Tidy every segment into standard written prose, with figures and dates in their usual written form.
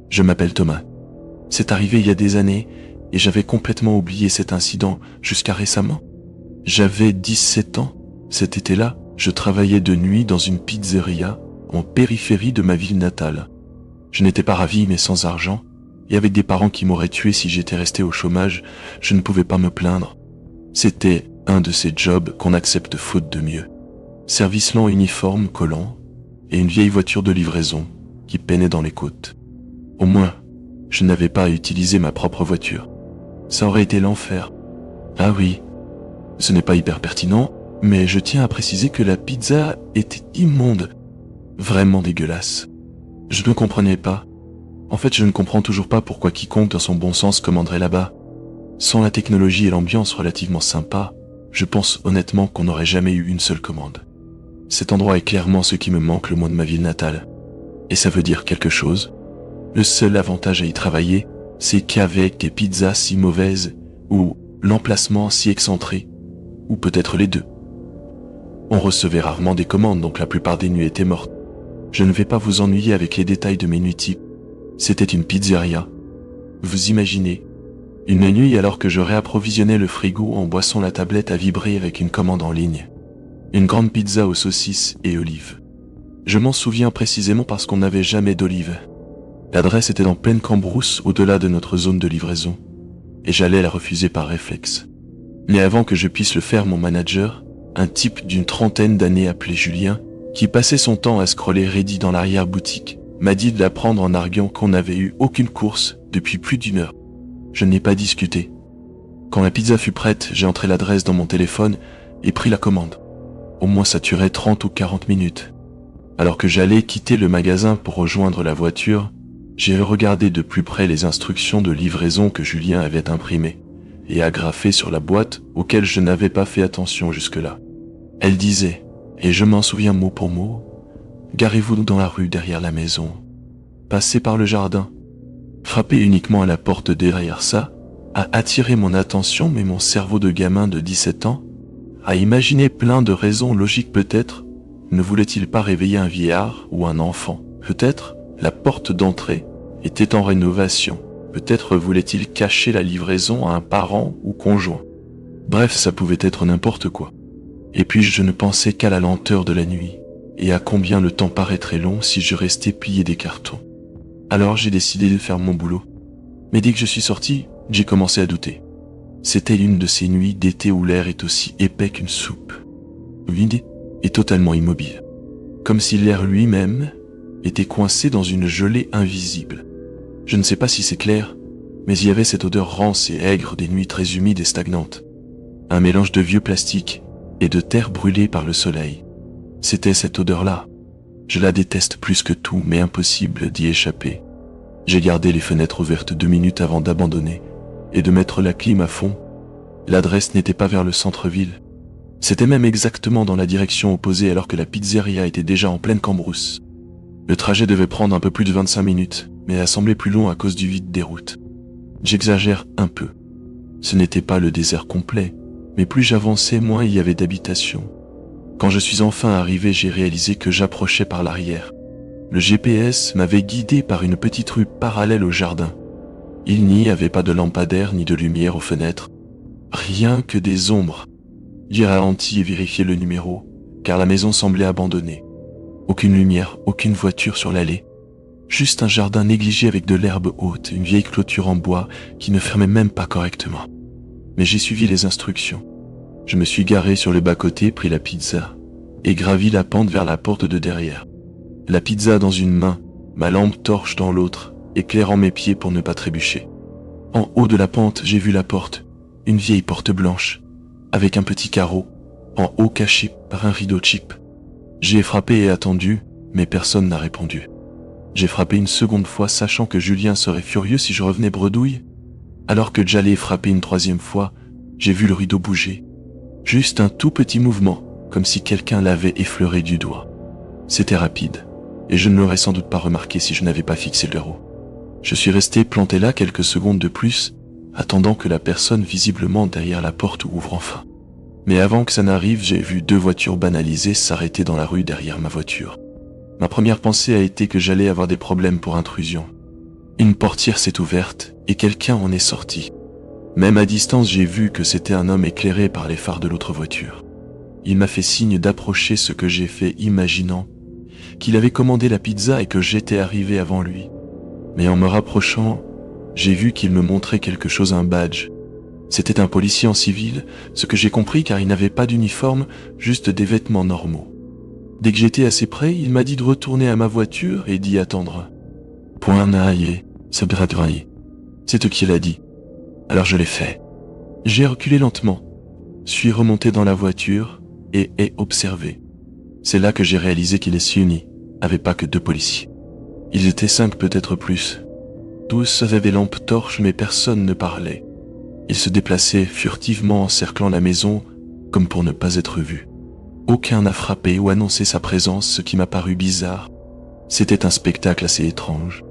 Je m'appelle Thomas. C'est arrivé il y a des années et j'avais complètement oublié cet incident jusqu'à récemment. J'avais 17 ans. Cet été-là, je travaillais de nuit dans une pizzeria en périphérie de ma ville natale. Je n'étais pas ravi mais sans argent, et avec des parents qui m'auraient tué si j'étais resté au chômage, je ne pouvais pas me plaindre. C'était un de ces jobs qu'on accepte faute de mieux. Service lent, uniforme, collant, et une vieille voiture de livraison qui peinait dans les côtes. Au moins, je n'avais pas à utiliser ma propre voiture. Ça aurait été l'enfer. Ah oui, ce n'est pas hyper pertinent, mais je tiens à préciser que la pizza était immonde, vraiment dégueulasse. Je ne comprenais pas. En fait, je ne comprends toujours pas pourquoi quiconque dans son bon sens commanderait là-bas. Sans la technologie et l'ambiance relativement sympa, je pense honnêtement qu'on n'aurait jamais eu une seule commande. Cet endroit est clairement ce qui me manque le moins de ma ville natale. Et ça veut dire quelque chose. Le seul avantage à y travailler, c'est qu'avec des pizzas si mauvaises, ou l'emplacement si excentré, ou peut-être les deux. On recevait rarement des commandes, donc la plupart des nuits étaient mortes. Je ne vais pas vous ennuyer avec les détails de mes nuits types. C'était une pizzeria. Vous imaginez, une nuit alors que je réapprovisionnais le frigo en boissant, la tablette a vibré avec une commande en ligne. Une grande pizza aux saucisses et olives. Je m'en souviens précisément parce qu'on n'avait jamais d'olives. L'adresse était en pleine cambrousse au-delà de notre zone de livraison, et j'allais la refuser par réflexe. Mais avant que je puisse le faire, mon manager, un type d'une trentaine d'années appelé Julien, qui passait son temps à scroller Reddit dans l'arrière-boutique, m'a dit de la prendre en arguant qu'on n'avait eu aucune course depuis plus d'1 heure. Je n'ai pas discuté. Quand la pizza fut prête, j'ai entré l'adresse dans mon téléphone et pris la commande. Au moins ça durait 30 ou 40 minutes. Alors que j'allais quitter le magasin pour rejoindre la voiture, j'ai regardé de plus près les instructions de livraison que Julien avait imprimées et agrafées sur la boîte auxquelles je n'avais pas fait attention jusque-là. Elle disait, et je m'en souviens mot pour mot, « Garez-vous dans la rue derrière la maison. Passez par le jardin. » Frapper uniquement à la porte derrière ça a attiré mon attention, mais mon cerveau de gamin de 17 ans a imaginé plein de raisons logiques peut-être. Ne voulait-il pas réveiller un vieillard ou un enfant? Peut-être la porte d'entrée était en rénovation. Peut-être voulait-il cacher la livraison à un parent ou conjoint. Bref, ça pouvait être n'importe quoi. Et puis je ne pensais qu'à la lenteur de la nuit, et à combien le temps paraîtrait long si je restais plié des cartons. Alors j'ai décidé de faire mon boulot. Mais dès que je suis sorti, j'ai commencé à douter. C'était l'une de ces nuits d'été où l'air est aussi épais qu'une soupe. Vide et totalement immobile. Comme si l'air lui-même était coincé dans une gelée invisible. Je ne sais pas si c'est clair, mais il y avait cette odeur rance et aigre des nuits très humides et stagnantes. Un mélange de vieux plastique et de terre brûlée par le soleil. C'était cette odeur-là. Je la déteste plus que tout, mais impossible d'y échapper. J'ai gardé les fenêtres ouvertes 2 minutes avant d'abandonner et de mettre la clim à fond. L'adresse n'était pas vers le centre-ville. C'était même exactement dans la direction opposée alors que la pizzeria était déjà en pleine cambrousse. Le trajet devait prendre un peu plus de 25 minutes, mais a semblé plus long à cause du vide des routes. J'exagère un peu. Ce n'était pas le désert complet, mais plus j'avançais, moins il y avait d'habitations. Quand je suis enfin arrivé, j'ai réalisé que j'approchais par l'arrière. Le GPS m'avait guidé par une petite rue parallèle au jardin. Il n'y avait pas de lampadaire ni de lumière aux fenêtres. Rien que des ombres. J'ai ralenti et vérifié le numéro, car la maison semblait abandonnée. Aucune lumière, aucune voiture sur l'allée. Juste un jardin négligé avec de l'herbe haute, une vieille clôture en bois qui ne fermait même pas correctement. Mais j'ai suivi les instructions. Je me suis garé sur le bas-côté, pris la pizza, et gravi la pente vers la porte de derrière. La pizza dans une main, ma lampe torche dans l'autre, éclairant mes pieds pour ne pas trébucher. En haut de la pente, j'ai vu la porte, une vieille porte blanche, avec un petit carreau, en haut caché par un rideau cheap. J'ai frappé et attendu, mais personne n'a répondu. J'ai frappé une seconde fois, sachant que Julien serait furieux si je revenais bredouille. Alors que j'allais frapper une 3e fois, j'ai vu le rideau bouger. Juste un tout petit mouvement, comme si quelqu'un l'avait effleuré du doigt. C'était rapide, et je ne l'aurais sans doute pas remarqué si je n'avais pas fixé le verrou. Je suis resté planté là quelques secondes de plus, attendant que la personne visiblement derrière la porte ouvre enfin. Mais avant que ça n'arrive, j'ai vu 2 voitures banalisées s'arrêter dans la rue derrière ma voiture. Ma première pensée a été que j'allais avoir des problèmes pour intrusion. Une portière s'est ouverte et quelqu'un en est sorti. Même à distance, j'ai vu que c'était un homme éclairé par les phares de l'autre voiture. Il m'a fait signe d'approcher, ce que j'ai fait imaginant qu'il avait commandé la pizza et que j'étais arrivé avant lui. Mais en me rapprochant, j'ai vu qu'il me montrait quelque chose, un badge. C'était un policier en civil, ce que j'ai compris car il n'avait pas d'uniforme, juste des vêtements normaux. Dès que j'étais assez près, il m'a dit de retourner à ma voiture et d'y attendre. Point naïe, sabiradraï. C'est eux qui l'a dit. Alors je l'ai fait. J'ai reculé lentement, suis remonté dans la voiture et ai observé. C'est là que j'ai réalisé qu'il est uni, avait pas que 2 policiers. Ils étaient 5, peut-être plus. Tous avaient des lampes torches, mais personne ne parlait. Ils se déplaçaient furtivement, encerclant la maison, comme pour ne pas être vus. Aucun n'a frappé ou annoncé sa présence, ce qui m'a paru bizarre. C'était un spectacle assez étrange.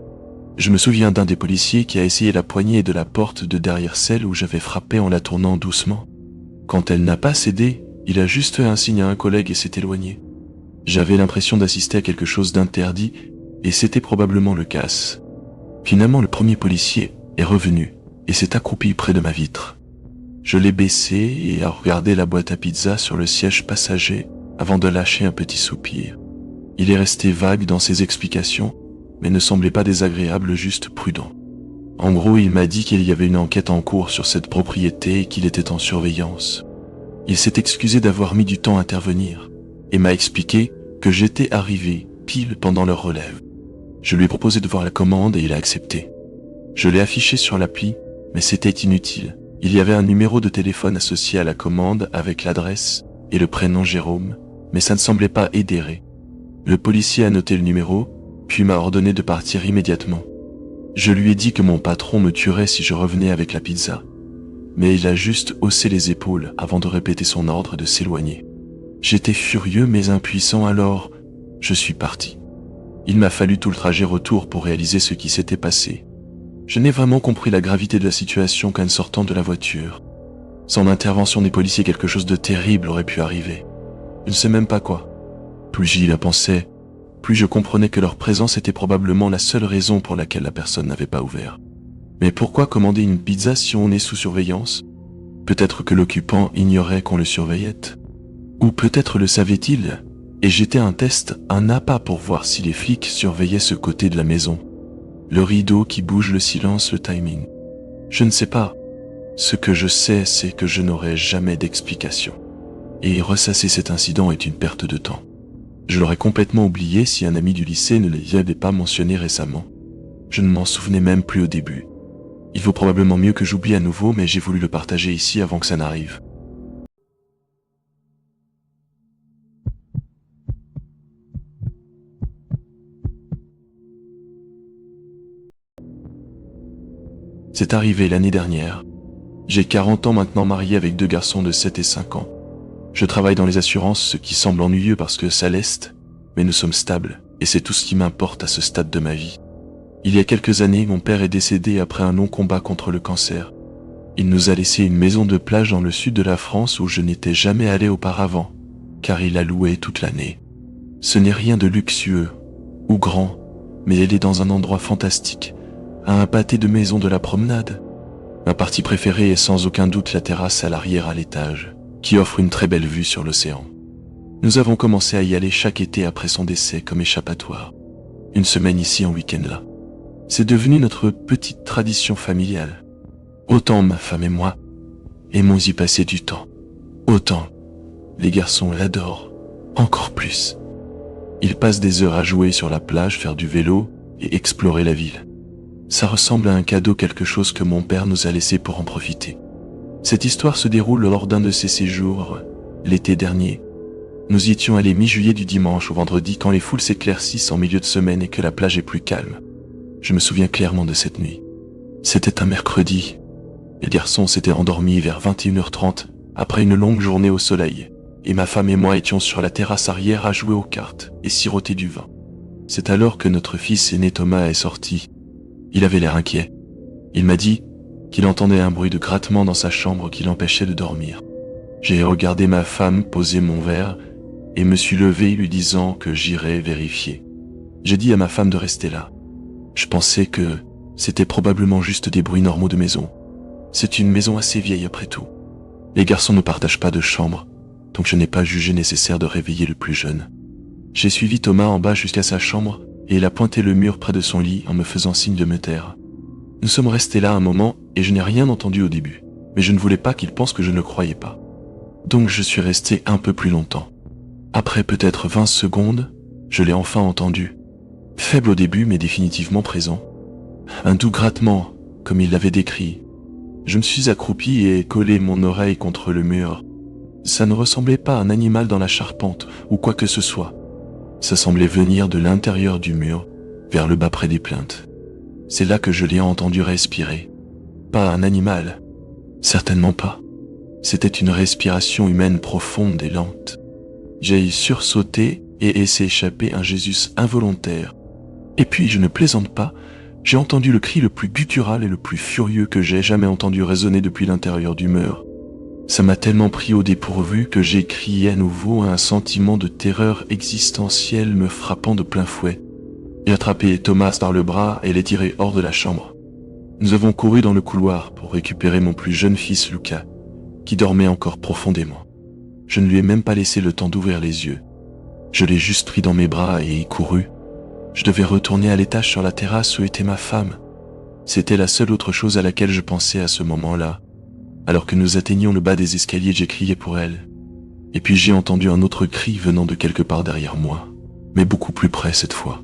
Je me souviens d'un des policiers qui a essayé la poignée de la porte de derrière celle où j'avais frappé en la tournant doucement. Quand elle n'a pas cédé, il a juste fait un signe à un collègue et s'est éloigné. J'avais l'impression d'assister à quelque chose d'interdit et c'était probablement le cas. Finalement, le premier policier est revenu et s'est accroupi près de ma vitre. Je l'ai baissé et a regardé la boîte à pizza sur le siège passager avant de lâcher un petit soupir. Il est resté vague dans ses explications, mais ne semblait pas désagréable, juste prudent. En gros, il m'a dit qu'il y avait une enquête en cours sur cette propriété et qu'il était en surveillance. Il s'est excusé d'avoir mis du temps à intervenir et m'a expliqué que j'étais arrivé pile pendant leur relève. Je lui ai proposé de voir la commande et il a accepté. Je l'ai affiché sur l'appli, mais c'était inutile. Il y avait un numéro de téléphone associé à la commande avec l'adresse et le prénom Jérôme, mais ça ne semblait pas aider. Le policier a noté le numéro, puis m'a ordonné de partir immédiatement. Je lui ai dit que mon patron me tuerait si je revenais avec la pizza, mais il a juste haussé les épaules avant de répéter son ordre et de s'éloigner. J'étais furieux mais impuissant, alors je suis parti. Il m'a fallu tout le trajet retour pour réaliser ce qui s'était passé. Je n'ai vraiment compris la gravité de la situation qu'en sortant de la voiture. Sans l'intervention des policiers, quelque chose de terrible aurait pu arriver. Je ne sais même pas quoi. Plus j'y la pensais, plus je comprenais que leur présence était probablement la seule raison pour laquelle la personne n'avait pas ouvert. Mais pourquoi commander une pizza si on est sous surveillance? Peut-être que l'occupant ignorait qu'on le surveillait. Ou peut-être le savait-il, et j'étais un test, un appât pour voir si les flics surveillaient ce côté de la maison. Le rideau qui bouge, le silence, le timing. Je ne sais pas. Ce que je sais, c'est que je n'aurai jamais d'explication. Et ressasser cet incident est une perte de temps. Je l'aurais complètement oublié si un ami du lycée ne les avait pas mentionnés récemment. Je ne m'en souvenais même plus au début. Il vaut probablement mieux que j'oublie à nouveau, mais j'ai voulu le partager ici avant que ça n'arrive. C'est arrivé l'année dernière. J'ai 40 ans maintenant, marié avec 2 garçons de 7 et 5 ans. Je travaille dans les assurances, ce qui semble ennuyeux parce que ça l'est, mais nous sommes stables, et c'est tout ce qui m'importe à ce stade de ma vie. Il y a quelques années, mon père est décédé après un long combat contre le cancer. Il nous a laissé une maison de plage dans le sud de la France où je n'étais jamais allé auparavant, car il a loué toute l'année. Ce n'est rien de luxueux ou grand, mais elle est dans un endroit fantastique, à un pâté de maisons de la promenade. Ma partie préférée est sans aucun doute la terrasse à l'arrière à l'étage, qui offre une très belle vue sur l'océan. Nous avons commencé à y aller chaque été après son décès comme échappatoire. Une semaine ici, un week-end là. C'est devenu notre petite tradition familiale. Autant ma femme et moi aimons y passer du temps. Autant les garçons l'adorent, encore plus. Ils passent des heures à jouer sur la plage, faire du vélo et explorer la ville. Ça ressemble à un cadeau, quelque chose que mon père nous a laissé pour en profiter. Cette histoire se déroule lors d'un de ces séjours, l'été dernier. Nous y étions allés mi-juillet du dimanche au vendredi quand les foules s'éclaircissent en milieu de semaine et que la plage est plus calme. Je me souviens clairement de cette nuit. C'était un mercredi. Les garçons s'étaient endormis vers 21h30 après une longue journée au soleil et ma femme et moi étions sur la terrasse arrière à jouer aux cartes et siroter du vin. C'est alors que notre fils aîné Thomas est sorti. Il avait l'air inquiet. Il m'a dit qu'il entendait un bruit de grattement dans sa chambre qui l'empêchait de dormir. J'ai regardé ma femme poser mon verre et me suis levé lui disant que j'irais vérifier. J'ai dit à ma femme de rester là. Je pensais que C'était probablement juste des bruits normaux de maison. C'est une maison assez vieille après tout. Les garçons ne partagent pas de chambre, donc je n'ai pas jugé nécessaire de réveiller le plus jeune. J'ai suivi Thomas en bas jusqu'à sa chambre et il a pointé le mur près de son lit en me faisant signe de me taire. Nous sommes restés là un moment et je n'ai rien entendu au début, mais je ne voulais pas qu'il pense que je ne le croyais pas. Donc je suis resté un peu plus longtemps. Après peut-être 20 secondes, je l'ai enfin entendu. Faible au début mais définitivement présent. Un doux grattement, comme il l'avait décrit. Je me suis accroupi et collé mon oreille contre le mur. Ça ne ressemblait pas à un animal dans la charpente ou quoi que ce soit. Ça semblait venir de l'intérieur du mur, vers le bas près des plinthes. C'est là que je l'ai entendu respirer. Pas un animal. Certainement pas. C'était une respiration humaine profonde et lente. J'ai sursauté et laissé échapper un Jésus involontaire. Et puis, je ne plaisante pas, j'ai entendu le cri le plus guttural et le plus furieux que j'ai jamais entendu résonner depuis l'intérieur du mur. Ça m'a tellement pris au dépourvu que j'ai crié à nouveau, un sentiment de terreur existentielle me frappant de plein fouet. J'ai attrapé Thomas par le bras et l'ai tiré hors de la chambre. Nous avons couru dans le couloir pour récupérer mon plus jeune fils Lucas, qui dormait encore profondément. Je ne lui ai même pas laissé le temps d'ouvrir les yeux. Je l'ai juste pris dans mes bras et y couru. Je devais retourner à l'étage sur la terrasse où était ma femme. C'était la seule autre chose à laquelle je pensais à ce moment-là. Alors que nous atteignions le bas des escaliers, j'ai crié pour elle. Et puis j'ai entendu un autre cri venant de quelque part derrière moi, mais beaucoup plus près cette fois.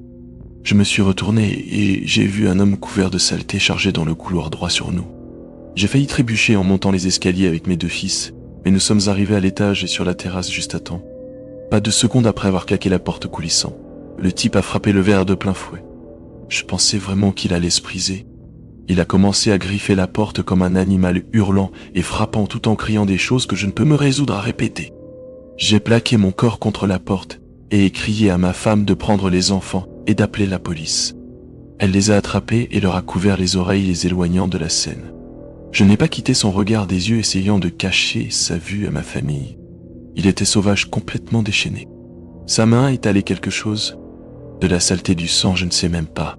Je me suis retourné et j'ai vu un homme couvert de saleté chargé dans le couloir droit sur nous. J'ai failli trébucher en montant les escaliers avec mes deux fils, mais nous sommes arrivés à l'étage et sur la terrasse juste à temps. Pas 2 secondes après avoir claqué la porte coulissant, le type a frappé le verre de plein fouet. Je pensais vraiment qu'il allait se briser. Il a commencé à griffer la porte comme un animal hurlant et frappant tout en criant des choses que je ne peux me résoudre à répéter. J'ai plaqué mon corps contre la porte et crié à ma femme de prendre les enfants et d'appeler la police. Elle les a attrapés et leur a couvert les oreilles les éloignant de la scène. Je n'ai pas quitté son regard des yeux essayant de cacher sa vue à ma famille. Il était sauvage, complètement déchaîné. Sa main étalait quelque chose. De la saleté du sang, je ne sais même pas.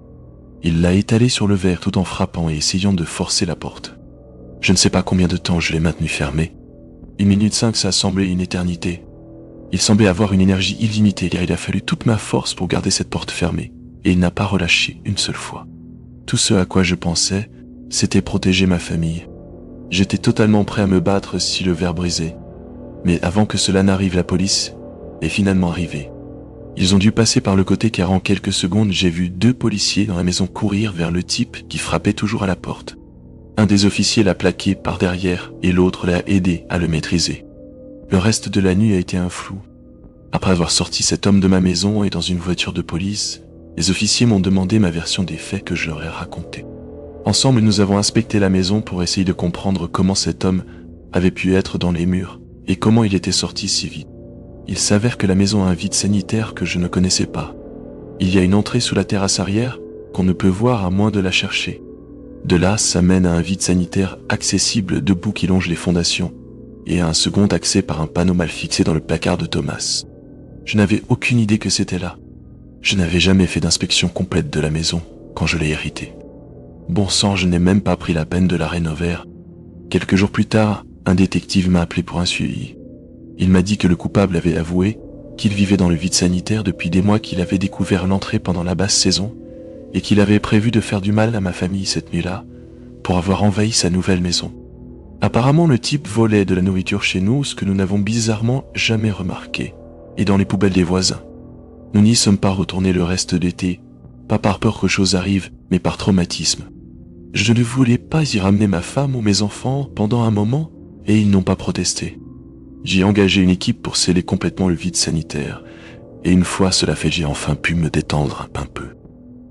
Il l'a étalé sur le verre tout en frappant et essayant de forcer la porte. Je ne sais pas combien de temps je l'ai maintenu fermé. 1 minute 5, ça a semblé une éternité. Il semblait avoir une énergie illimitée car il a fallu toute ma force pour garder cette porte fermée et il n'a pas relâché une seule fois. Tout ce à quoi je pensais, c'était protéger ma famille. J'étais totalement prêt à me battre si le verre brisait. Mais avant que cela n'arrive, la police est finalement arrivée. Ils ont dû passer par le côté car en quelques secondes, j'ai vu 2 policiers dans la maison courir vers le type qui frappait toujours à la porte. Un des officiers l'a plaqué par derrière et l'autre l'a aidé à le maîtriser. Le reste de la nuit a été un flou. Après avoir sorti cet homme de ma maison et dans une voiture de police, les officiers m'ont demandé ma version des faits que je leur ai racontés. Ensemble, nous avons inspecté la maison pour essayer de comprendre comment cet homme avait pu être dans les murs et comment il était sorti si vite. Il s'avère que la maison a un vide sanitaire que je ne connaissais pas. Il y a une entrée sous la terrasse arrière qu'on ne peut voir à moins de la chercher. De là, ça mène à un vide sanitaire accessible debout qui longe les fondations et à un second accès par un panneau mal fixé dans le placard de Thomas. Je n'avais aucune idée que c'était là. Je n'avais jamais fait d'inspection complète de la maison quand je l'ai héritée. Bon sang, je n'ai même pas pris la peine de la rénover. Quelques jours plus tard, un détective m'a appelé pour un suivi. Il m'a dit que le coupable avait avoué qu'il vivait dans le vide sanitaire depuis des mois, qu'il avait découvert l'entrée pendant la basse saison et qu'il avait prévu de faire du mal à ma famille cette nuit-là pour avoir envahi sa nouvelle maison. Apparemment, le type volait de la nourriture chez nous, ce que nous n'avons bizarrement jamais remarqué, et dans les poubelles des voisins. Nous n'y sommes pas retournés le reste d'été, pas par peur que chose arrive, mais par traumatisme. Je ne voulais pas y ramener ma femme ou mes enfants pendant un moment, et ils n'ont pas protesté. J'ai engagé une équipe pour sceller complètement le vide sanitaire, et une fois cela fait, j'ai enfin pu me détendre un peu.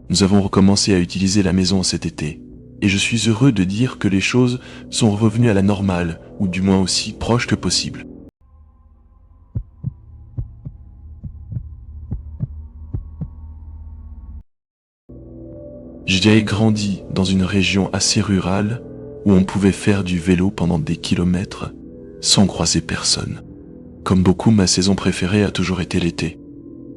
Nous avons recommencé à utiliser la maison cet été, et je suis heureux de dire que les choses sont revenues à la normale, ou du moins aussi proches que possible. J'ai grandi dans une région assez rurale où on pouvait faire du vélo pendant des kilomètres sans croiser personne. Comme beaucoup, ma saison préférée a toujours été l'été.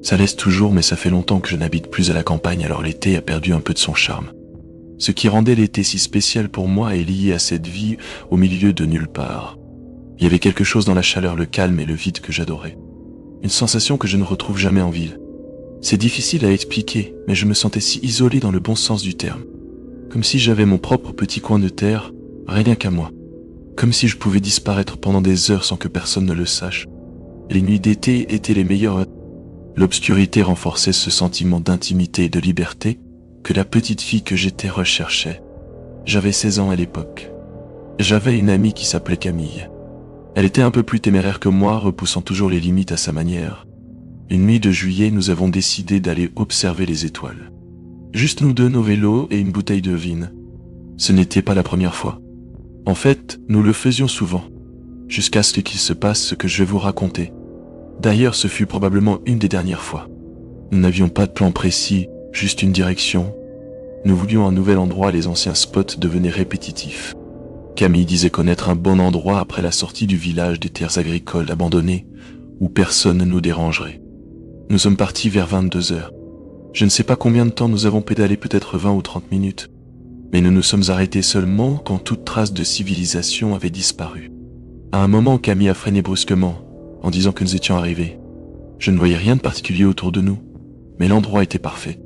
Ça laisse toujours, mais ça fait longtemps que je n'habite plus à la campagne, alors l'été a perdu un peu de son charme. Ce qui rendait l'été si spécial pour moi est lié à cette vie au milieu de nulle part. Il y avait quelque chose dans la chaleur, le calme et le vide que j'adorais. Une sensation que je ne retrouve jamais en ville. C'est difficile à expliquer, mais je me sentais si isolé dans le bon sens du terme. Comme si j'avais mon propre petit coin de terre, rien qu'à moi. Comme si je pouvais disparaître pendant des heures sans que personne ne le sache. Les nuits d'été étaient les meilleures. L'obscurité renforçait ce sentiment d'intimité et de liberté que la petite fille que j'étais recherchait. J'avais 16 ans à l'époque. J'avais une amie qui s'appelait Camille. Elle était un peu plus téméraire que moi, repoussant toujours les limites à sa manière. Une nuit de juillet, nous avons décidé d'aller observer les étoiles. Juste nous deux, nos vélos et une bouteille de vin. Ce n'était pas la première fois. En fait, nous le faisions souvent, jusqu'à ce qu'il se passe ce que je vais vous raconter. D'ailleurs, ce fut probablement une des dernières fois. Nous n'avions pas de plan précis, juste une direction. Nous voulions un nouvel endroit, les anciens spots devenaient répétitifs. Camille disait connaître un bon endroit après la sortie du village des terres agricoles abandonnées, où personne ne nous dérangerait. Nous sommes partis vers 22h. Je ne sais pas combien de temps nous avons pédalé, peut-être 20 ou 30 minutes. Mais nous nous sommes arrêtés seulement quand toute trace de civilisation avait disparu. À un moment, Camille a freiné brusquement, en disant que nous étions arrivés. Je ne voyais rien de particulier autour de nous, mais l'endroit était parfait.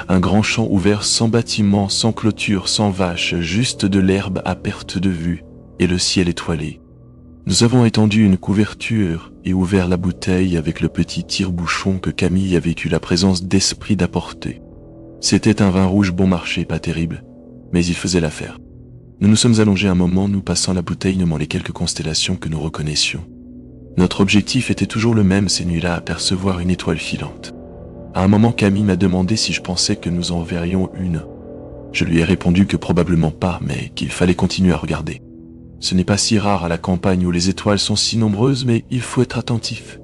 Un grand champ ouvert sans bâtiment, sans clôture, sans vaches, juste de l'herbe à perte de vue et le ciel étoilé. Nous avons étendu une couverture et ouvert la bouteille avec le petit tire-bouchon que Camille avait eu la présence d'esprit d'apporter. C'était un vin rouge bon marché, pas terrible, mais il faisait l'affaire. Nous nous sommes allongés un moment, nous passant la bouteille, nommant les quelques constellations que nous reconnaissions. Notre objectif était toujours le même ces nuits-là, apercevoir une étoile filante. À un moment, Camille m'a demandé si je pensais que nous en verrions une. Je lui ai répondu que probablement pas, mais qu'il fallait continuer à regarder. Ce n'est pas si rare à la campagne où les étoiles sont si nombreuses, mais il faut être attentif.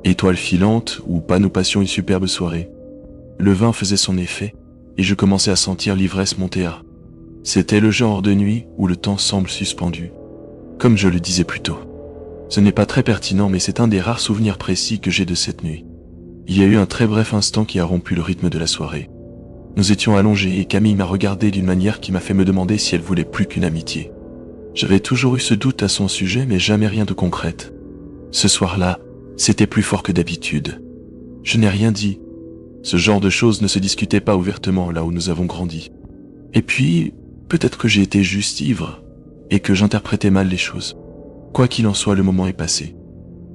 Étoile filante ou pas, nous passions une superbe soirée. Le vin faisait son effet, et je commençais à sentir l'ivresse monter à. C'était le genre de nuit où le temps semble suspendu. Comme je le disais plus tôt. Ce n'est pas très pertinent, mais c'est un des rares souvenirs précis que j'ai de cette nuit. Il y a eu un très bref instant qui a rompu le rythme de la soirée. Nous étions allongés et Camille m'a regardé d'une manière qui m'a fait me demander si elle voulait plus qu'une amitié. J'avais toujours eu ce doute à son sujet, mais jamais rien de concrète. Ce soir-là, c'était plus fort que d'habitude. Je n'ai rien dit. Ce genre de choses ne se discutait pas ouvertement là où nous avons grandi. Et puis, peut-être que j'ai été juste ivre et que j'interprétais mal les choses. Quoi qu'il en soit, le moment est passé.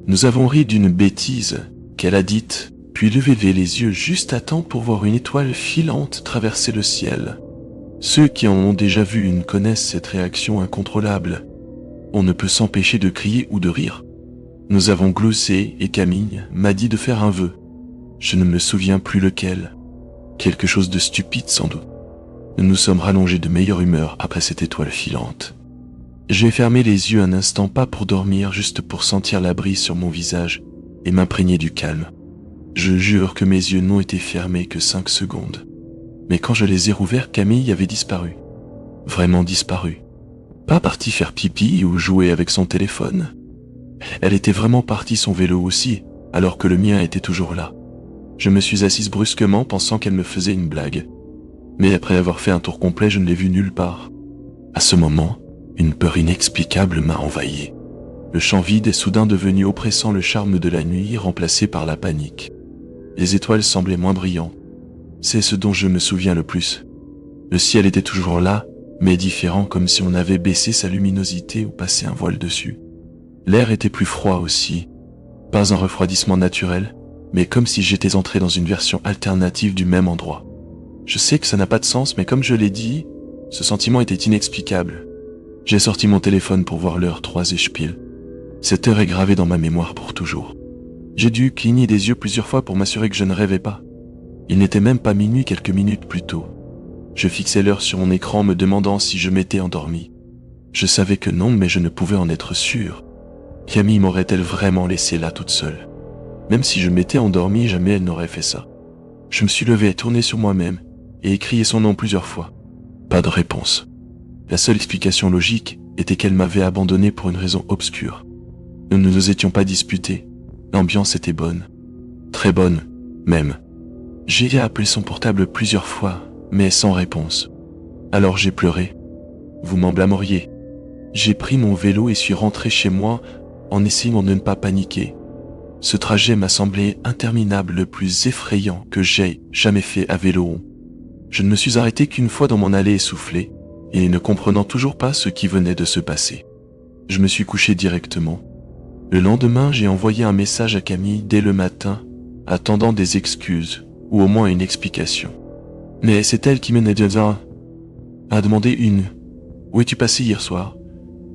Nous avons ri d'une bêtise qu'elle a dite, puis levé les yeux juste à temps pour voir une étoile filante traverser le ciel. Ceux qui en ont déjà vu une connaissent cette réaction incontrôlable. On ne peut s'empêcher de crier ou de rire. Nous avons glossé et Camille m'a dit de faire un vœu. Je ne me souviens plus lequel. Quelque chose de stupide sans doute. Nous nous sommes rallongés de meilleure humeur après cette étoile filante. J'ai fermé les yeux un instant, pas pour dormir, juste pour sentir la brise sur mon visage et m'imprégner du calme. Je jure que mes yeux n'ont été fermés que 5 secondes. Mais quand je les ai rouverts, Camille avait disparu. Vraiment disparu. Pas partie faire pipi ou jouer avec son téléphone. Elle était vraiment partie, son vélo aussi, alors que le mien était toujours là. Je me suis assise brusquement, pensant qu'elle me faisait une blague. Mais après avoir fait un tour complet, je ne l'ai vue nulle part. À ce moment, une peur inexplicable m'a envahi. Le champ vide est soudain devenu oppressant, le charme de la nuit remplacé par la panique. Les étoiles semblaient moins brillantes. C'est ce dont je me souviens le plus. Le ciel était toujours là, mais différent, comme si on avait baissé sa luminosité ou passé un voile dessus. L'air était plus froid aussi. Pas un refroidissement naturel, mais comme si j'étais entré dans une version alternative du même endroit. Je sais que ça n'a pas de sens, mais comme je l'ai dit, ce sentiment était inexplicable. J'ai sorti mon téléphone pour voir l'heure 3 et je pile. Cette heure est gravée dans ma mémoire pour toujours. J'ai dû cligner des yeux plusieurs fois pour m'assurer que je ne rêvais pas. Il n'était même pas minuit quelques minutes plus tôt. Je fixais l'heure sur mon écran me demandant si je m'étais endormi. Je savais que non, mais je ne pouvais en être sûr. Camille m'aurait-elle vraiment laissé là toute seule? Même si je m'étais endormi, jamais elle n'aurait fait ça. Je me suis levé, tourné sur moi-même et crié son nom plusieurs fois. Pas de réponse. La seule explication logique était qu'elle m'avait abandonné pour une raison obscure. Nous ne nous étions pas disputés. L'ambiance était bonne. Très bonne, même. J'ai appelé son portable plusieurs fois, mais sans réponse. Alors j'ai pleuré. Vous m'en blâmeriez. J'ai pris mon vélo et suis rentré chez moi en essayant de ne pas paniquer. Ce trajet m'a semblé interminable, le plus effrayant que j'aie jamais fait à vélo. Je ne me suis arrêté qu'une fois dans mon allée essoufflée et ne comprenant toujours pas ce qui venait de se passer. Je me suis couché directement. Le lendemain, j'ai envoyé un message à Camille dès le matin, attendant des excuses ou au moins une explication. Mais c'est elle qui menait à demander une. Où es-tu passé hier soir?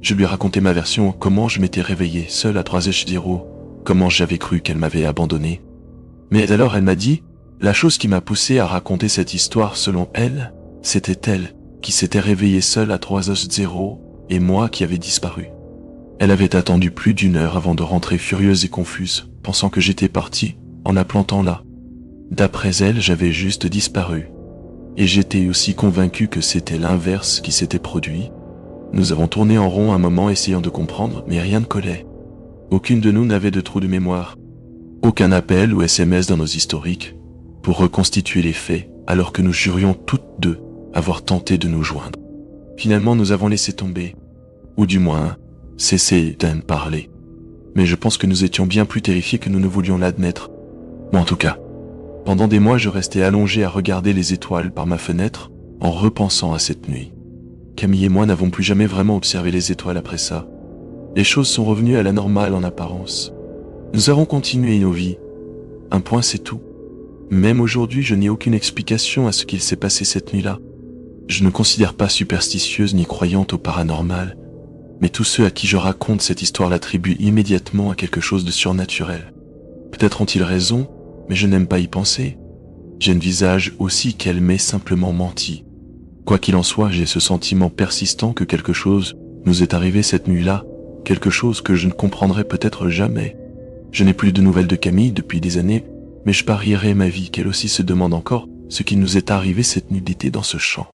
Je lui ai raconté ma version, comment je m'étais réveillé seul à 3h0, comment j'avais cru qu'elle m'avait abandonné. Mais alors elle m'a dit, la chose qui m'a poussé à raconter cette histoire selon elle, c'était elle qui s'était réveillée seule à 3h0 et moi qui avais disparu. Elle avait attendu plus d'1 heure avant de rentrer furieuse et confuse, pensant que j'étais parti, en la plantant là. D'après elle, j'avais juste disparu. Et j'étais aussi convaincu que c'était l'inverse qui s'était produit. Nous avons tourné en rond un moment essayant de comprendre, mais rien ne collait. Aucune de nous n'avait de trou de mémoire. Aucun appel ou SMS dans nos historiques pour reconstituer les faits, alors que nous jurions toutes deux avoir tenté de nous joindre. Finalement, nous avons laissé tomber, ou du moins, cessé d'en parler. Mais je pense que nous étions bien plus terrifiés que nous ne voulions l'admettre. Ou en tout cas, pendant des mois, je restais allongé à regarder les étoiles par ma fenêtre en repensant à cette nuit. Camille et moi n'avons plus jamais vraiment observé les étoiles après ça. Les choses sont revenues à la normale en apparence. Nous avons continué nos vies. Un point, c'est tout. Même aujourd'hui, je n'ai aucune explication à ce qu'il s'est passé cette nuit-là. Je ne considère pas superstitieuse ni croyante au paranormal, mais tous ceux à qui je raconte cette histoire l'attribuent immédiatement à quelque chose de surnaturel. Peut-être ont-ils raison, mais je n'aime pas y penser. J'envisage aussi qu'elle m'ait simplement menti. Quoi qu'il en soit, j'ai ce sentiment persistant que quelque chose nous est arrivé cette nuit-là, quelque chose que je ne comprendrai peut-être jamais. Je n'ai plus de nouvelles de Camille depuis des années, mais je parierais ma vie qu'elle aussi se demande encore ce qui nous est arrivé cette nuit d'été dans ce champ.